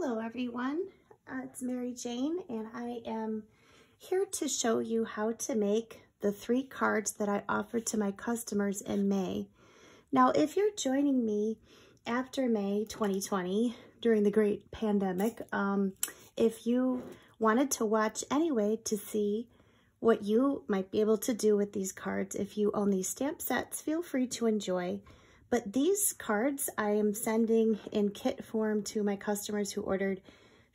Hello everyone, it's Mary Jane and I am here to show you how to make the 3 cards that I offered to my customers in May. Now if you're joining me after May 2020 during the great pandemic, if you wanted to watch anyway to see what you might be able to do with these cards, if you own these stamp sets, feel free to enjoy. But these cards I am sending in kit form to my customers who ordered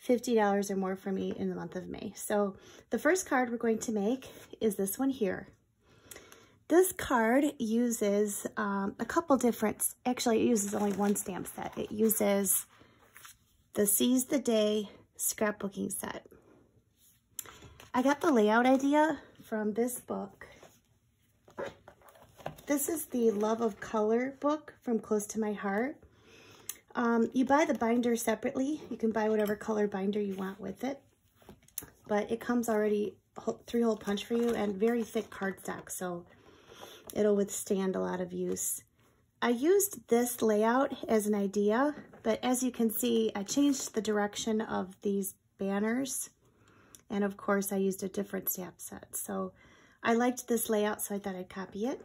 $50 or more from me in the month of May. So the first card we're going to make is this one here. This card uses a couple different, actually it uses only one stamp set. It uses the Seize the Day scrapbooking set. I got the layout idea from this book. This is the Love of Color book from Close to My Heart. You buy the binder separately. You can buy whatever color binder you want with it. But it comes already 3-hole punch for you and very thick cardstock, so it'll withstand a lot of use. I used this layout as an idea, but as you can see, I changed the direction of these banners. And of course, I used a different stamp set. So I liked this layout, so I thought I'd copy it.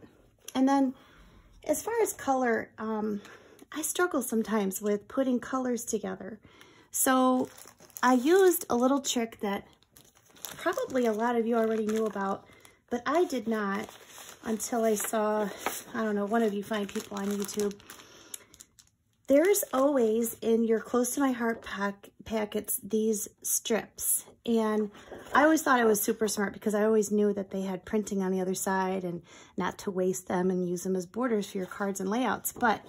And then as far as color, I struggle sometimes with putting colors together. So I used a little trick that probably a lot of you already knew about, but I did not until I saw, I don't know, one of you fine people on YouTube. There's always in your Close to My Heart packets these strips. And I always thought it was super smart because I always knew that they had printing on the other side and not to waste them and use them as borders for your cards and layouts. But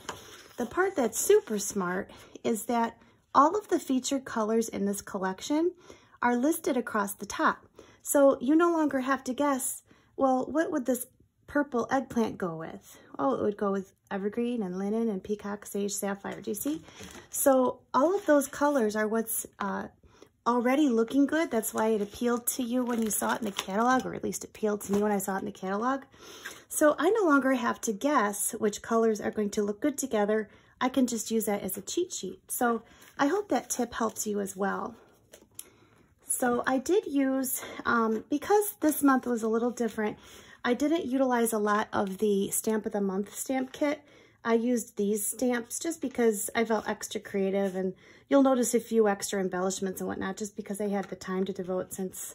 the part that's super smart is that all of the featured colors in this collection are listed across the top. So you no longer have to guess, well, what would this purple eggplant go with? Oh, it would go with evergreen and linen and peacock, sage, sapphire. Do you see? So all of those colors are what's already looking good. That's why it appealed to you when you saw it in the catalog, or at least it appealed to me when I saw it in the catalog. So I no longer have to guess which colors are going to look good together. I can just use that as a cheat sheet. So I hope that tip helps you as well. So I did use, because this month was a little different, I didn't utilize a lot of the Stamp of the Month stamp kit. I used these stamps just because I felt extra creative, and you'll notice a few extra embellishments and whatnot just because I had the time to devote since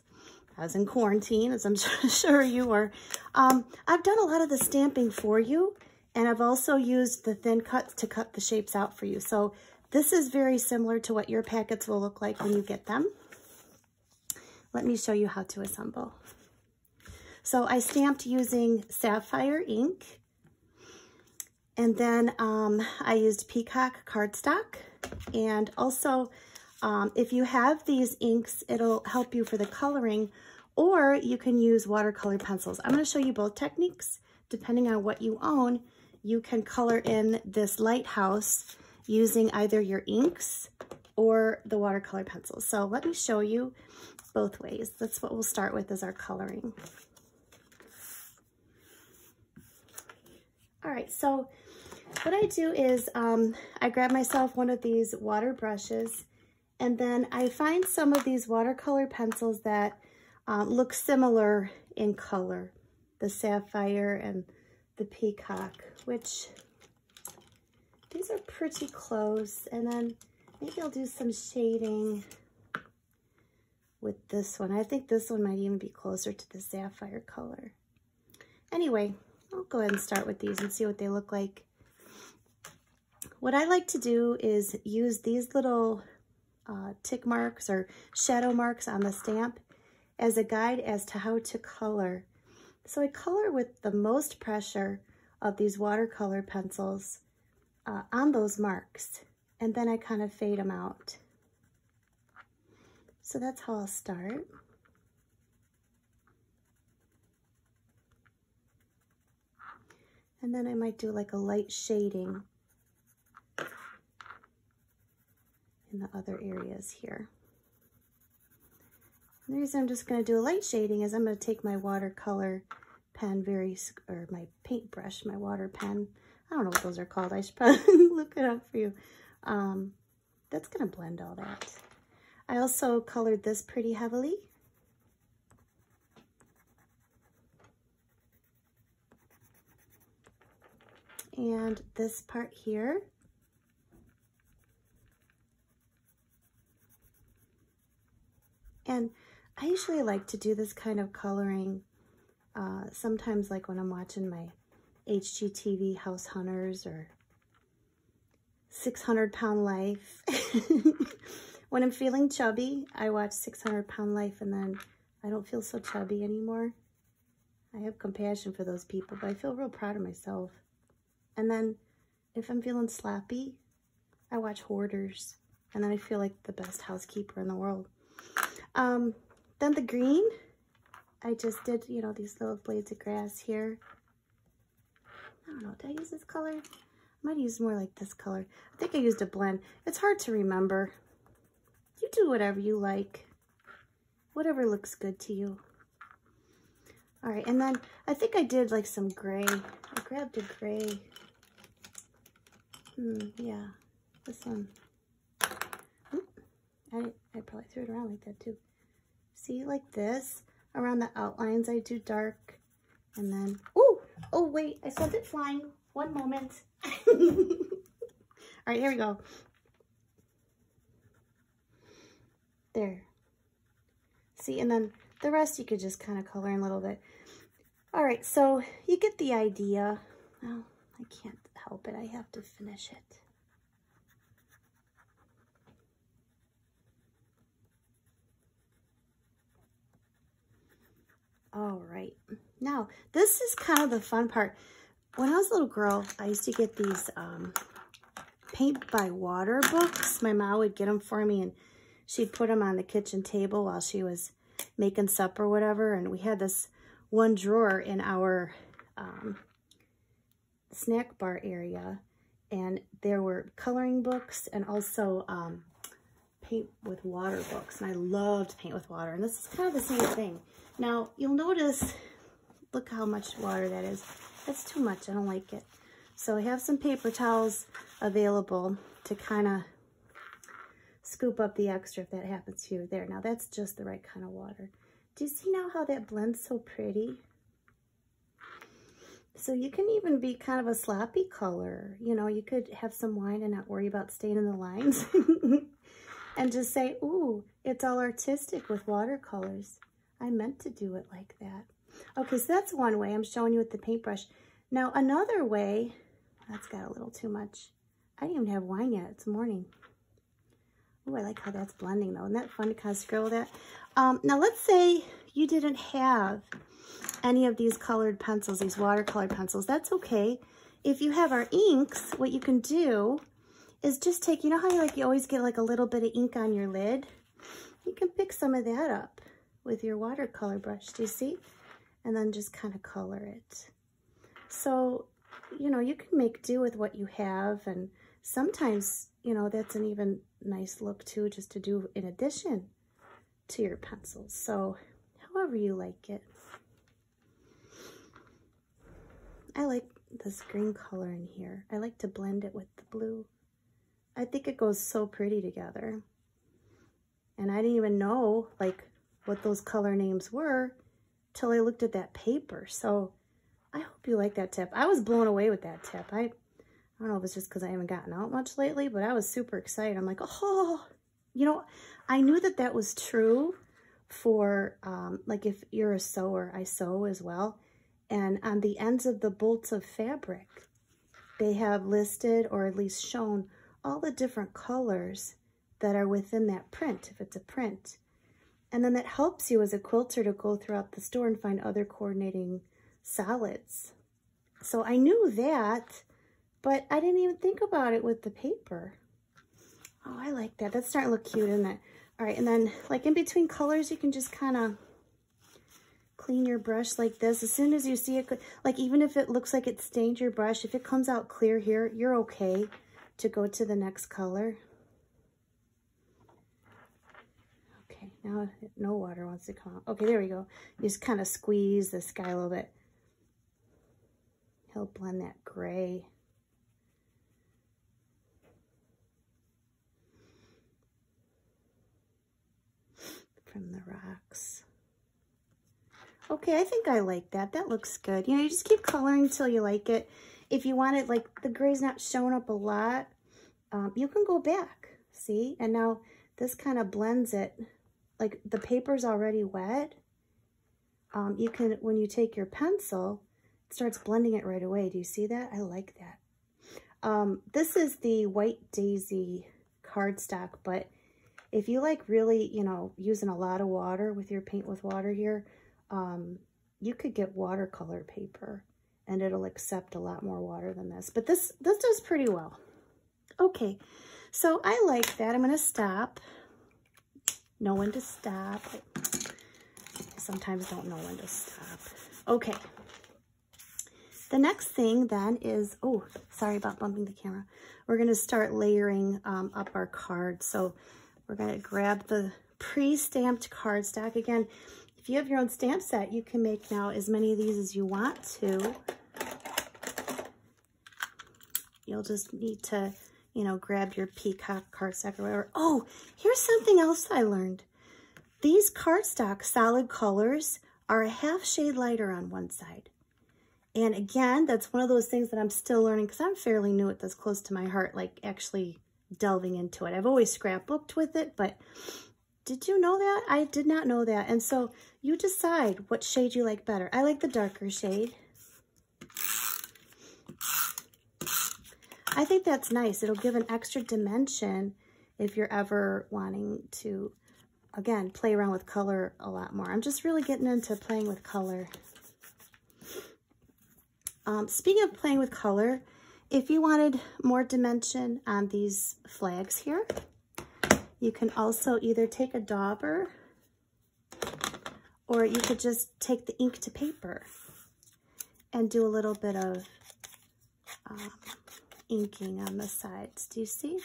I was in quarantine, as I'm sure you were. I've done a lot of the stamping for you, and I've also used the thin cuts to cut the shapes out for you. So this is very similar to what your packets will look like when you get them. Let me show you how to assemble. So I stamped using sapphire ink. And then I used peacock cardstock. And also, if you have these inks, it'll help you for the coloring, or you can use watercolor pencils. I'm going to show you both techniques. Depending on what you own, you can color in this lighthouse using either your inks or the watercolor pencils. So let me show you both ways. That's what we'll start with, is our coloring. All right, so what I do is I grab myself one of these water brushes, and then I find some of these watercolor pencils that look similar in color, the sapphire and the peacock, which these are pretty close. And then maybe I'll do some shading with this one. I think this one might even be closer to the sapphire color. Anyway, I'll go ahead and start with these and see what they look like. What I like to do is use these little tick marks or shadow marks on the stamp as a guide as to how to color. So I color with the most pressure of these watercolor pencils on those marks, and then I kind of fade them out. So that's how I'll start. And then I might do like a light shading in the other areas here. And the reason I'm just going to do a light shading is I'm going to take my watercolor pen or my paintbrush, my water pen. I don't know what those are called. I should probably look it up for you. That's going to blend all that. I also colored this pretty heavily. And this part here. And I usually like to do this kind of coloring sometimes like when I'm watching my HGTV House Hunters or 600 Pound Life. When I'm feeling chubby, I watch 600 Pound Life and then I don't feel so chubby anymore. I have compassion for those people, but I feel real proud of myself. And then if I'm feeling sloppy, I watch Hoarders and then I feel like the best housekeeper in the world. Then the green, I just did, you know, these little blades of grass here. I don't know, did I use this color? I might use more like this color. I think I used a blend. It's hard to remember. You do whatever you like. Whatever looks good to you. All right, and then I think I did like some gray. I grabbed a gray. Yeah, this one. Oop, I probably threw it around like that too. See, like this. Around the outlines, I do dark. And then, oh wait, I sent it flying. One moment. All right, here we go. There. See, and then the rest you could just kind of color in a little bit. All right, so you get the idea. Oh, I can't help it. I have to finish it. All right, now this is kind of the fun part. When I was a little girl, I used to get these paint by water books. My mom would get them for me and she'd put them on the kitchen table while she was making supper or whatever. And we had this one drawer in our snack bar area. And there were coloring books and also paint with water books. And I loved paint with water. And this is kind of the same thing. Now, you'll notice, look how much water that is. That's too much. I don't like it. So I have some paper towels available to kind of scoop up the extra if that happens to you. There. Now, that's just the right kind of water. Do you see now how that blends so pretty? So you can even be kind of a sloppy color. You know, you could have some wine and not worry about staying in the lines. And just say, ooh, it's all artistic with watercolors. I meant to do it like that. Okay, so that's one way. I'm showing you with the paintbrush. Now, another way, that's got a little too much. I didn't even have wine yet. It's morning. Oh, I like how that's blending, though. Isn't that fun to kind of scribble that? Now, let's say you didn't have any of these colored pencils, these watercolor pencils. That's okay. If you have our inks, what you can do is just take, you know how you always get like a little bit of ink on your lid? You can pick some of that up with your watercolor brush, do you see? And then just kind of color it. So, you know, you can make do with what you have, and sometimes, you know, that's an even nice look too, just to do in addition to your pencils. So, however you like it. I like this green color in here. I like to blend it with the blue. I think it goes so pretty together. And I didn't even know, like, what those color names were till I looked at that paper. So I hope you like that tip. I was blown away with that tip. I don't know if it's just because I haven't gotten out much lately, but I was super excited. I'm like, oh, you know, I knew that that was true for, like, if you're a sewer, I sew as well. And on the ends of the bolts of fabric, they have listed or at least shown all the different colors that are within that print, if it's a print. And then that helps you as a quilter to go throughout the store and find other coordinating solids. So I knew that, but I didn't even think about it with the paper. Oh, I like that. That's starting to look cute, isn't it? All right, and then like in between colors, you can just kind of clean your brush like this. As soon as you see it, like even if it looks like it stained your brush, if it comes out clear here, you're okay to go to the next color. Now, no water wants to come out. Okay, there we go. You just kind of squeeze this guy a little bit. He'll blend that gray. from the rocks. Okay, I think I like that. That looks good. You know, you just keep coloring until you like it. If you want it, like the gray's not showing up a lot, you can go back, see? And now this kind of blends it. Like the paper's already wet. You can, when you take your pencil, it starts blending it right away. Do you see that? I like that. This is the White Daisy cardstock, but if you like really, you know, using a lot of water with your paint with water here, you could get watercolor paper and it'll accept a lot more water than this. But this does pretty well. Okay, so I like that. I'm going to stop. Know when to stop. Sometimes don't know when to stop. Okay. The next thing then is, oh, sorry about bumping the camera. We're going to start layering up our cards. So we're going to grab the pre-stamped cardstock. Again, if you have your own stamp set, you can make now as many of these as you want to. You'll just need to, you know, grab your peacock cardstock or whatever. Oh, here's something else I learned. These cardstock solid colors are a half shade lighter on one side. And again, that's one of those things that I'm still learning because I'm fairly new at this, close to my heart, like actually delving into it. I've always scrapbooked with it, but did you know that? I did not know that. And so you decide what shade you like better. I like the darker shade. I think that's nice. It'll give an extra dimension if you're ever wanting to, again, play around with color a lot more. I'm just really getting into playing with color. Speaking of playing with color, if you wanted more dimension on these flags here, you can also either take a dauber or you could just take the ink to paper and do a little bit of inking on the sides. Do you see?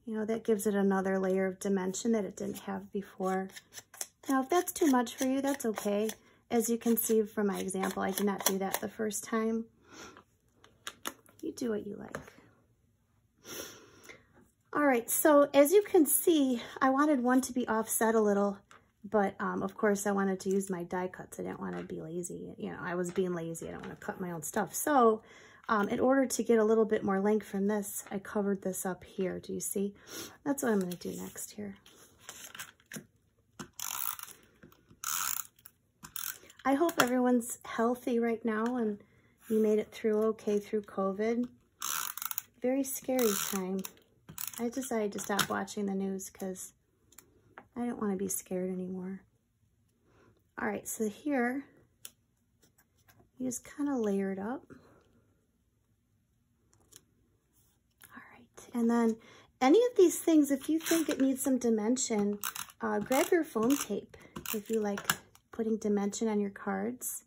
You know, that gives it another layer of dimension that it didn't have before. Now, if that's too much for you, that's okay. As you can see from my example, I did not do that the first time. You do what you like. All right, so as you can see, I wanted one to be offset a little, but of course I wanted to use my die cuts. I didn't want to be lazy. You know, I was being lazy. I don't want to cut my own stuff. So in order to get a little bit more length from this, I covered this up here. Do you see? That's what I'm going to do next here. I hope everyone's healthy right now and you made it through okay through COVID. Very scary time. I decided to stop watching the news because I didn't want to be scared anymore. All right, so here, you just kind of layer it up. All right, and then any of these things, if you think it needs some dimension, grab your foam tape if you like putting dimension on your cards.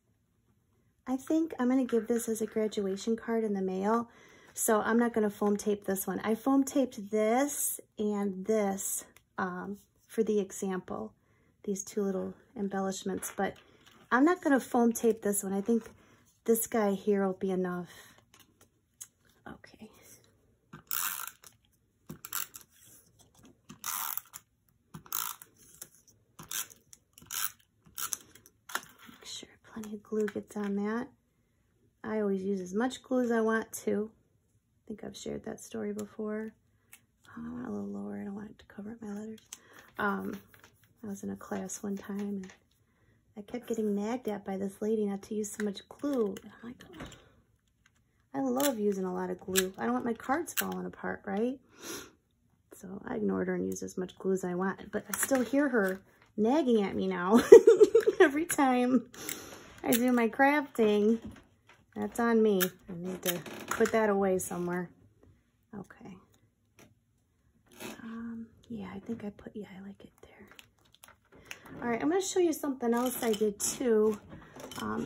I think I'm going to give this as a graduation card in the mail, so I'm not going to foam tape this one. I foam taped this and this for the example, these two little embellishments, but I'm not going to foam tape this one. I think this guy here will be enough. Okay. Plenty of glue gets on that. I always use as much glue as I want to. I think I've shared that story before. Oh, I want it a little lower. I don't want it to cover up my letters. I was in a class one time and I kept getting nagged at by this lady not to use so much glue. And I'm like, oh, I love using a lot of glue. I don't want my cards falling apart, right? So I ignored her and used as much glue as I want. But I still hear her nagging at me now every time I do my crafting. That's on me. I need to put that away somewhere. Okay. Yeah, I think I put, yeah, I like it there. All right, I'm going to show you something else I did too.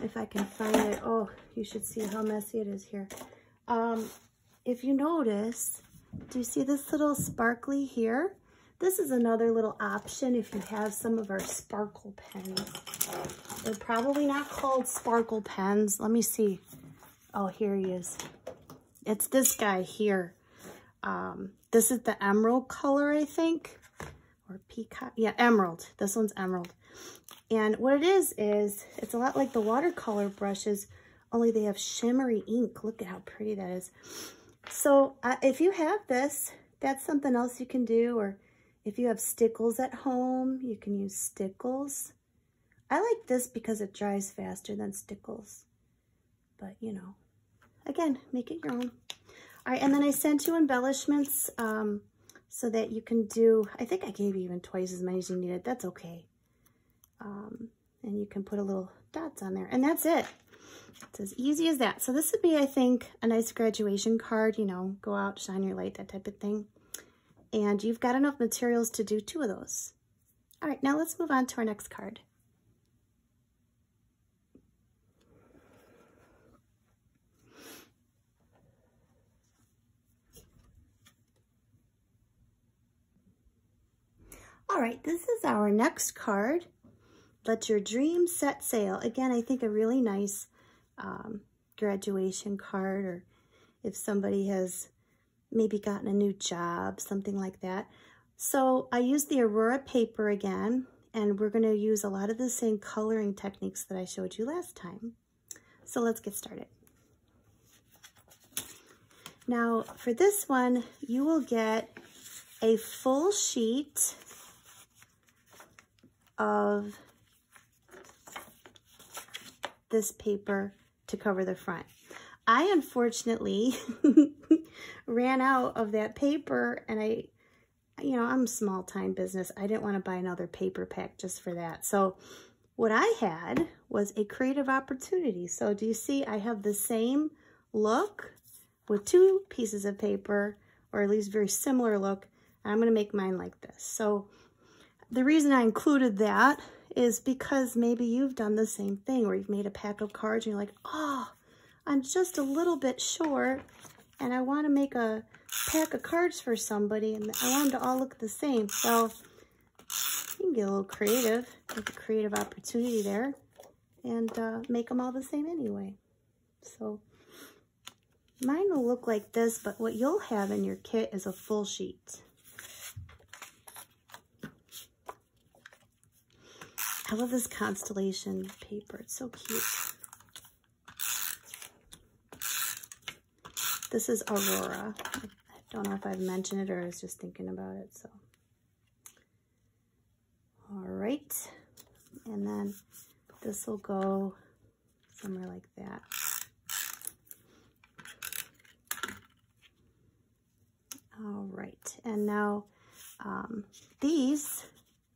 If I can find it. Oh, you should see how messy it is here. If you notice, do you see this little sparkly here? This is another little option if you have some of our sparkle pens. They're probably not called sparkle pens. Let me see. Oh, here he is. It's this guy here. This is the emerald color, I think. or peacock. Yeah, emerald. This one's emerald. And what it is it's a lot like the watercolor brushes, only they have shimmery ink. Look at how pretty that is. So if you have this, that's something else you can do. Or if you have stickles at home, you can use stickles. I like this because it dries faster than stickles. But, you know, again, make it your own. All right, and then I sent you embellishments so that you can do, I think I gave you even twice as many as you needed. That's okay. And you can put a little dots on there. And that's it. It's as easy as that. So this would be, I think, a nice graduation card, you know, go out, shine your light, that type of thing. And you've got enough materials to do 2 of those. All right, now let's move on to our next card. All right, this is our next card. Let your dreams set sail. Again, I think a really nice graduation card, or if somebody has maybe gotten a new job, something like that. So I used the Aurora paper again, and we're going to use a lot of the same coloring techniques that I showed you last time. So let's get started. Now for this one, you will get a full sheet of this paper to cover the front. I unfortunately ran out of that paper, and I'm a small time business. I didn't want to buy another paper pack just for that. So what I had was a creative opportunity. So do you see I have the same look with 2 pieces of paper, or at least very similar look, and I'm going to make mine like this. So the reason I included that is because maybe you've done the same thing, where you've made a pack of cards and you're like, oh, I'm just a little bit short and I want to make a pack of cards for somebody and I want them to all look the same. So you can get a little creative, make a creative opportunity there, and make them all the same anyway. So mine will look like this, but what you'll have in your kit is a full sheet. I love this constellation paper. It's so cute. This is Aurora. I don't know if I've mentioned it or I was just thinking about it. So, all right. And then this will go somewhere like that. All right. And now these,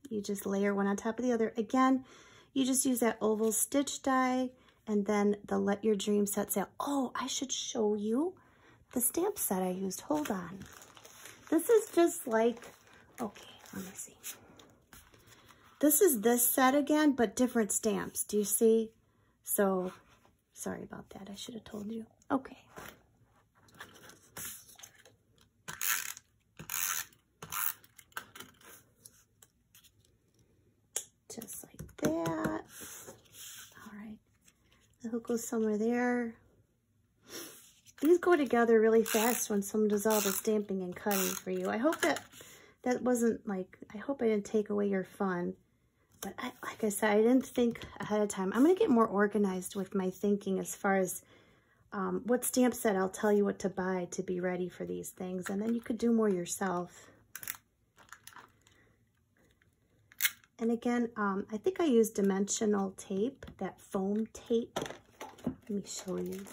you just layer one on top of the other. Again, you just use that oval stitch die and then the Let Your Dream Set Sail. Oh, I should show you the stamp set I used. Hold on. This is just like, okay, let me see. This is this set again, but different stamps. Do you see? So, sorry about that. I should have told you. Okay. Just like that. All right. The hook goes somewhere there. These go together really fast when someone does all the stamping and cutting for you. I hope that wasn't like, I hope I didn't take away your fun. But like I said, I didn't think ahead of time. I'm going to get more organized with my thinking as far as what stamp set I'll tell you what to buy to be ready for these things. And then you could do more yourself. And again, I think I used dimensional tape, that foam tape. Let me show you.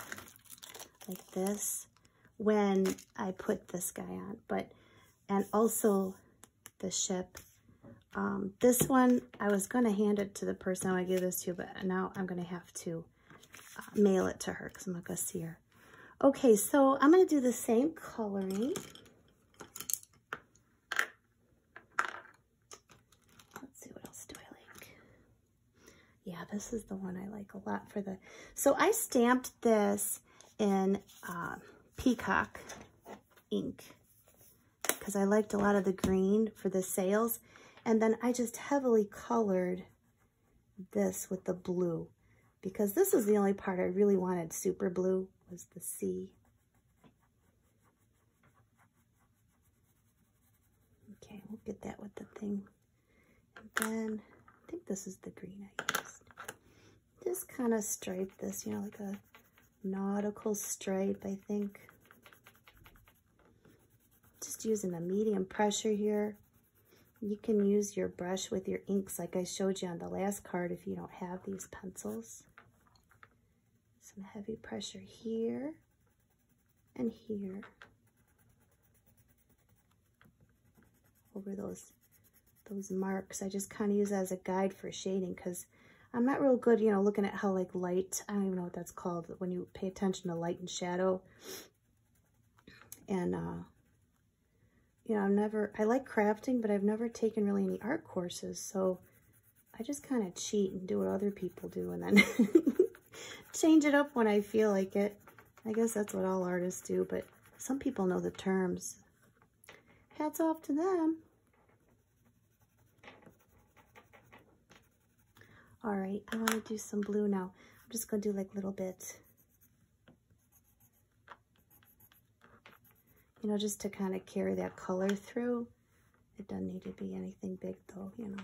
Like this, when I put this guy on. And also the ship. This one, I was going to hand it to the person I want to give this to, but now I'm going to have to mail it to her because I'm not going to see her. Okay, so I'm going to do the same coloring. Let's see, what else do I like? Yeah, this is the one I like a lot for the... So I stamped this in peacock ink because I liked a lot of the green for the sails. And then I just heavily colored this with the blue because this is the only part I really wanted super blue was the sea. Okay, we'll get that with the thing. And then, I think this is the green I used. Just kind of stripe this, you know, like a nautical stripe, I think. Just using a medium pressure here. You can use your brush with your inks like I showed you on the last card if you don't have these pencils. Some heavy pressure here and here. Over those marks. I just kind of use that as a guide for shading because I'm not real good, you know, looking at how like light, I don't even know what that's called, when you pay attention to light and shadow. And, you know, I like crafting, but I've never taken really any art courses. So I just kind of cheat and do what other people do and then change it up when I feel like it. I guess that's what all artists do, but some people know the terms. Hats off to them. All right, I want to do some blue now. I'm just going to do like a little bit. You know, just to kind of carry that color through. It doesn't need to be anything big though, you know.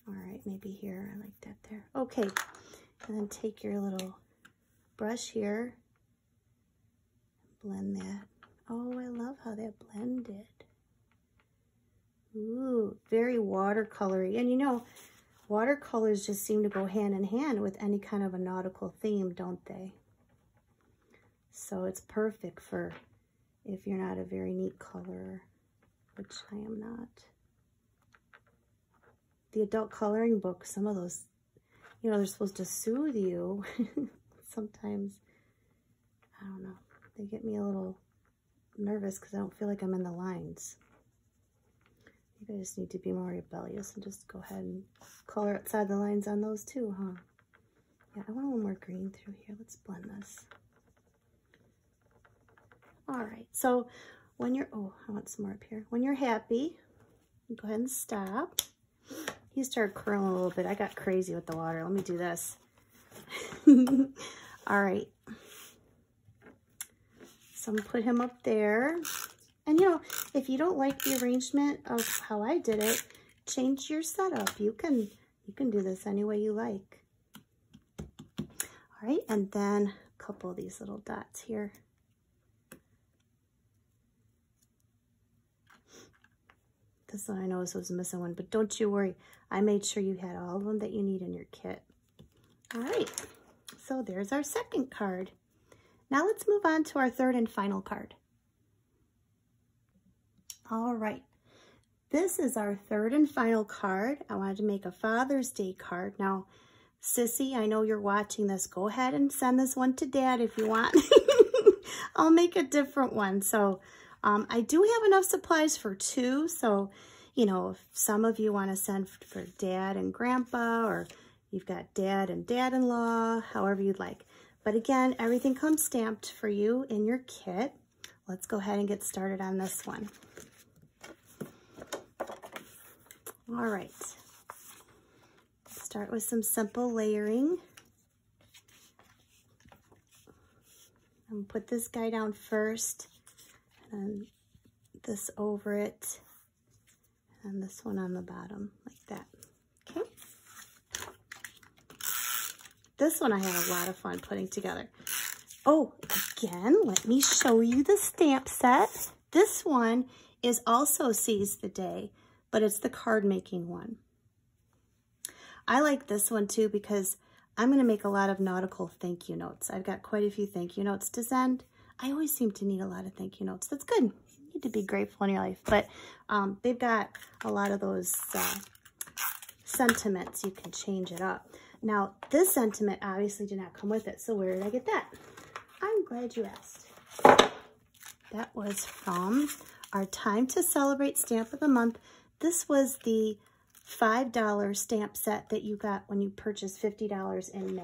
All right, maybe here, I like that there. Okay, and then take your little brush here. Blend that. Oh, I love how that blended. Ooh, very watercolory. And you know, watercolors just seem to go hand in hand with any kind of a nautical theme, don't they? So it's perfect for if you're not a very neat colorer, which I am not. The adult coloring books, some of those, you know, they're supposed to soothe you. Sometimes, I don't know, they get me a little nervous because I don't feel like I'm in the lines. Maybe I just need to be more rebellious and just go ahead and color outside the lines on those too, huh? Yeah, I want a little more green through here. Let's blend this. All right, so when you're, oh, I want some more up here. When you're happy, go ahead and stop. He started curling a little bit. I got crazy with the water. Let me do this. All right. So I'm gonna put him up there. And you know, if you don't like the arrangement of how I did it, change your setup. You can do this any way you like. All right, and then a couple of these little dots here. This one I know was missing one, but don't you worry. I made sure you had all of them that you need in your kit. All right, so there's our second card. Now let's move on to our third and final card. All right, this is our third and final card. I wanted to make a Father's Day card. Now, Sissy, I know you're watching this. Go ahead and send this one to Dad if you want. I'll make a different one. So I do have enough supplies for two. So, you know, if some of you want to send for Dad and Grandpa, or you've got Dad and Dad-in-law, however you'd like. But again, everything comes stamped for you in your kit. Let's go ahead and get started on this one. All right, start with some simple layering. I'm gonna put this guy down first, and this over it, and this one on the bottom, like that, okay? This one I had a lot of fun putting together. Oh, again, let me show you the stamp set. This one is also Seize the Day, but it's the card making one. I like this one too because I'm going to make a lot of nautical thank you notes. I've got quite a few thank you notes to send. I always seem to need a lot of thank you notes. That's good. You need to be grateful in your life. But they've got a lot of those sentiments. You can change it up. Now, this sentiment obviously did not come with it. So where did I get that? I'm glad you asked. That was from our Time to Celebrate Stamp of the Month. This was the $5 stamp set that you got when you purchased $50 in May.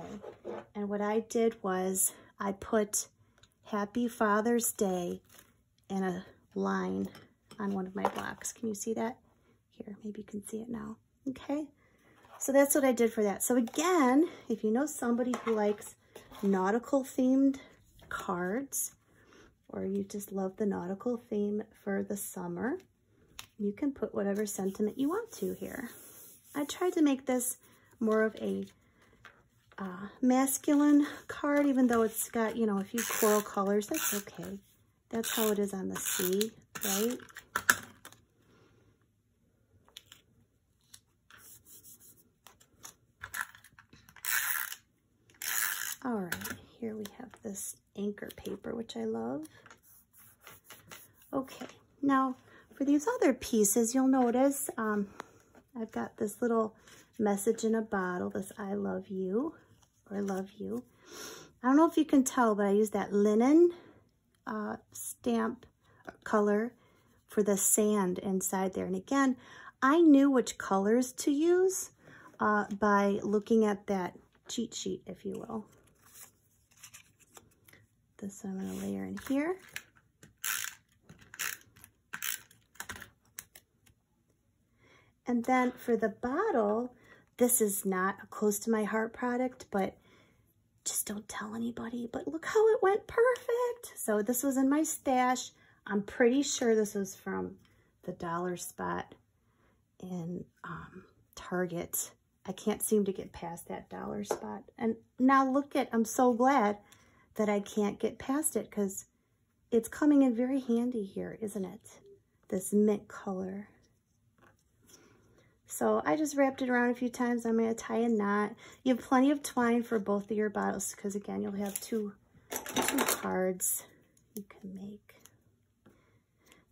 And what I did was I put Happy Father's Day in a line on one of my blocks. Can you see that? Here, maybe you can see it now. Okay, so that's what I did for that. So again, if you know somebody who likes nautical themed cards, or you just love the nautical theme for the summer, you can put whatever sentiment you want to here. I tried to make this more of a masculine card, even though it's got, you know, a few coral colors. That's okay. That's how it is on the sea, right? All right, here we have this anchor paper, which I love. Okay, now for these other pieces, you'll notice I've got this little message in a bottle, this I love you, or love you. I don't know if you can tell, but I use that linen stamp color for the sand inside there. And again, I knew which colors to use by looking at that cheat sheet, if you will. This I'm going to layer in here. And then for the bottle, this is not a close to my heart product, but just don't tell anybody. But look how it went perfect. So this was in my stash. I'm pretty sure this was from the dollar spot in Target. I can't seem to get past that dollar spot. And now look at, I'm so glad that I can't get past it because it's coming in very handy here, isn't it? This mint color. So I just wrapped it around a few times. I'm going to tie a knot. You have plenty of twine for both of your bottles because, again, you'll have two cards you can make.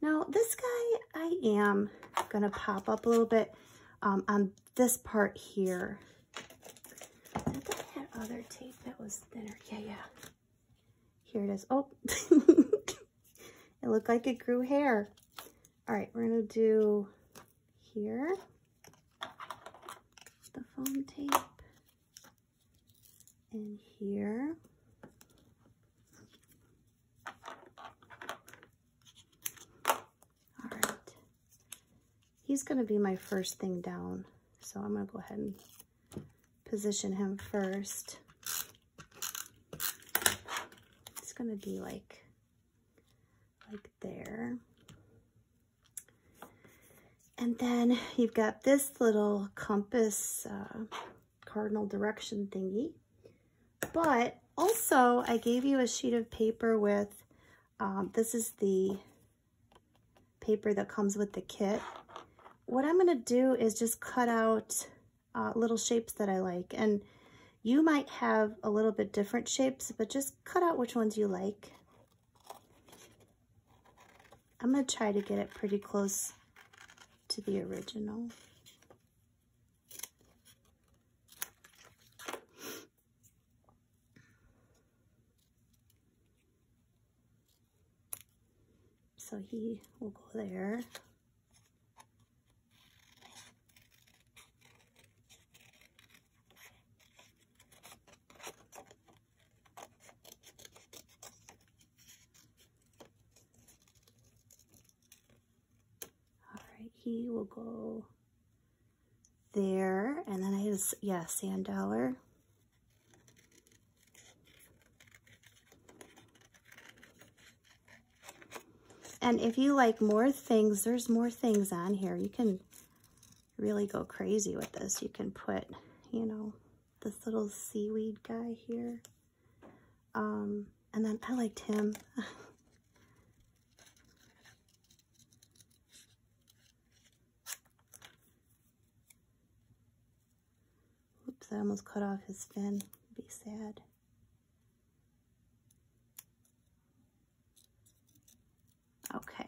Now, this guy, I am going to pop up a little bit on this part here. I thought I had other tape that was thinner. Yeah. Here it is. Oh, it looked like it grew hair. All right, we're going to do here. The foam tape, and here, all right, he's going to be my first thing down, so I'm going to go ahead and position him first. It's going to be like there. And then you've got this little compass cardinal direction thingy. But also, I gave you a sheet of paper with, this is the paper that comes with the kit. What I'm going to do is just cut out little shapes that I like. And you might have a little bit different shapes, but just cut out which ones you like. I'm going to try to get it pretty close to the original. So he will go there. He will go there, and then I have, yeah, sand dollar. And if you like more things, there's more things on here. You can really go crazy with this. You can put, you know, this little seaweed guy here. And then I liked him. I almost cut off his fin. Be sad. Okay.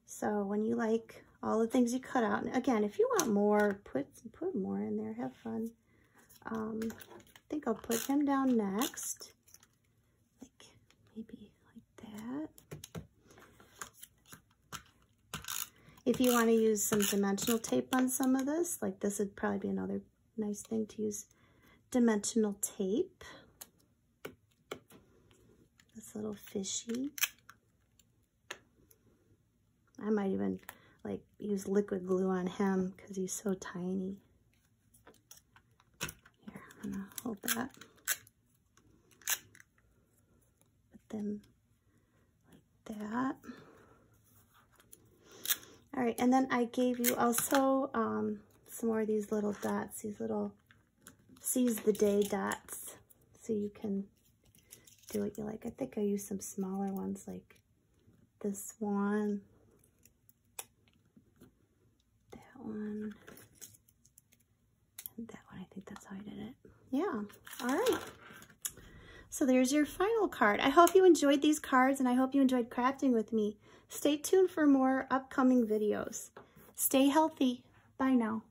So when you like all the things you cut out, and again, if you want more, put more in there. Have fun. I think I'll put him down next. Like maybe like that. If you want to use some dimensional tape on some of this, like this would probably be another nice thing to use dimensional tape. This little fishy. I might even like use liquid glue on him because he's so tiny. Here, I'm gonna hold that. Put them that. All right, and then I gave you also some more of these little dots, these little seize the day dots, so you can do what you like. I think I used some smaller ones like this one, that one, and that one. I think that's how I did it. Yeah, all right. So there's your final card. I hope you enjoyed these cards, and I hope you enjoyed crafting with me. Stay tuned for more upcoming videos. Stay healthy. Bye now.